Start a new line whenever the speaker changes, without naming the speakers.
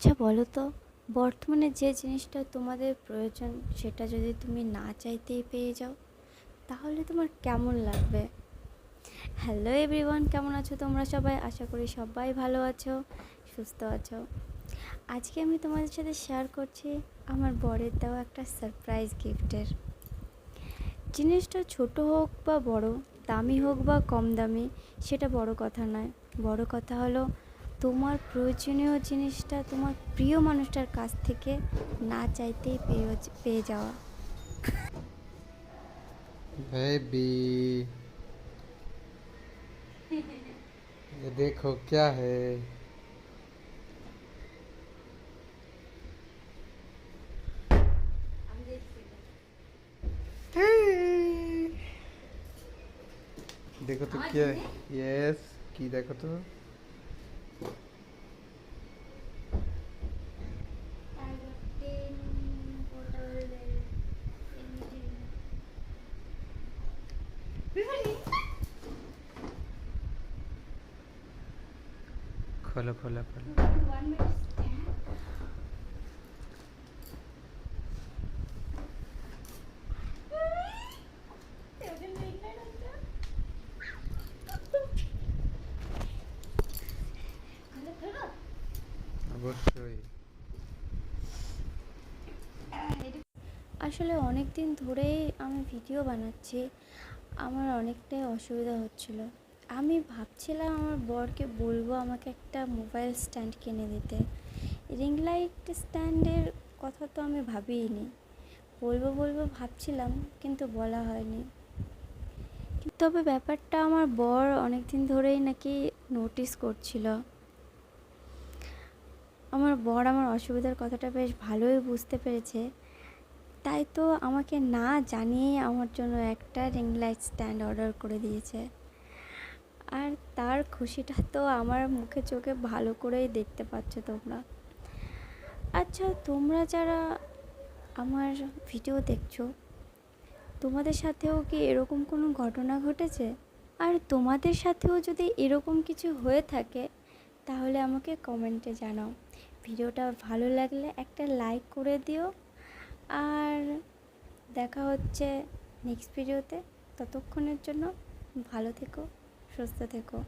আচ্ছা বলো তো, বর্তমানে যে জিনিসটা তোমাদের প্রয়োজন সেটা যদি তুমি না চাইতেই পেয়ে যাও, তাহলে তোমার কেমন লাগবে? হ্যালো এভরিওয়ান, কেমন আছো তোমরা সবাই? আশা করি সবাই ভালো আছো, সুস্থ আছো। আজকে আমি তোমাদের সাথে শেয়ার করছি আমার বরের দেওয়া একটা সারপ্রাইজ গিফটের। জিনিসটা ছোট হোক বা বড়, দামি হোক বা কম দামি, সেটা বড় কথা নয়। বড় কথা হলো তোমার প্রয়োজনীয় জিনিসটা তোমার প্রিয় মানুষটার কাছ থেকে না চাইতেই পেয়ে যাওয়া।
बेबी, ये देखो क्या है। देखो तो क्या है। यस, की देखो तो। खोलो खोलो खोलो। অবশ্যই।
আসলে অনেক দিন ধরেই আমি ভিডিও বানাচ্ছি, আমার অনেকটাই অসুবিধা হচ্ছিল। আমি ভাবছিলাম আমার বরকে বলবো আমাকে একটা মোবাইল স্ট্যান্ড কিনে দিতে। রিং লাইট স্ট্যান্ডের কথা তো আমি ভাবিইনি। বলবো বলবো ভাবছিলাম, কিন্তু বলা হয়নি। তবে ব্যাপারটা আমার বর অনেক দিন ধরেই নাকি নোটিস করছিল। আমার বর আমার অসুবিধার কথাটা বেশ ভালোই বুঝতে পেরেছে, তাই তো আমাকে না জানিয়েই আমার জন্য একটা রিং লাইট স্ট্যান্ড অর্ডার করে দিয়েছে। আর তার খুশিটা তো আমার মুখে চোখে ভালো করেই দেখতে পাচ্ছ তোমরা। আচ্ছা, তোমরা যারা আমার ভিডিও দেখছো, তোমাদের সাথেও কি এরকম কোনো ঘটনা ঘটেছে? আর তোমাদের সাথেও যদি এরকম কিছু হয়ে থাকে, তাহলে আমাকে কমেন্টে জানাও। ভিডিওটা ভালো লাগলে একটা লাইক করে দিও। আর দেখা হচ্ছে নেক্সট ভিডিওতে। ততক্ষণের জন্য ভালো থেকো, সুস্থ থেকো।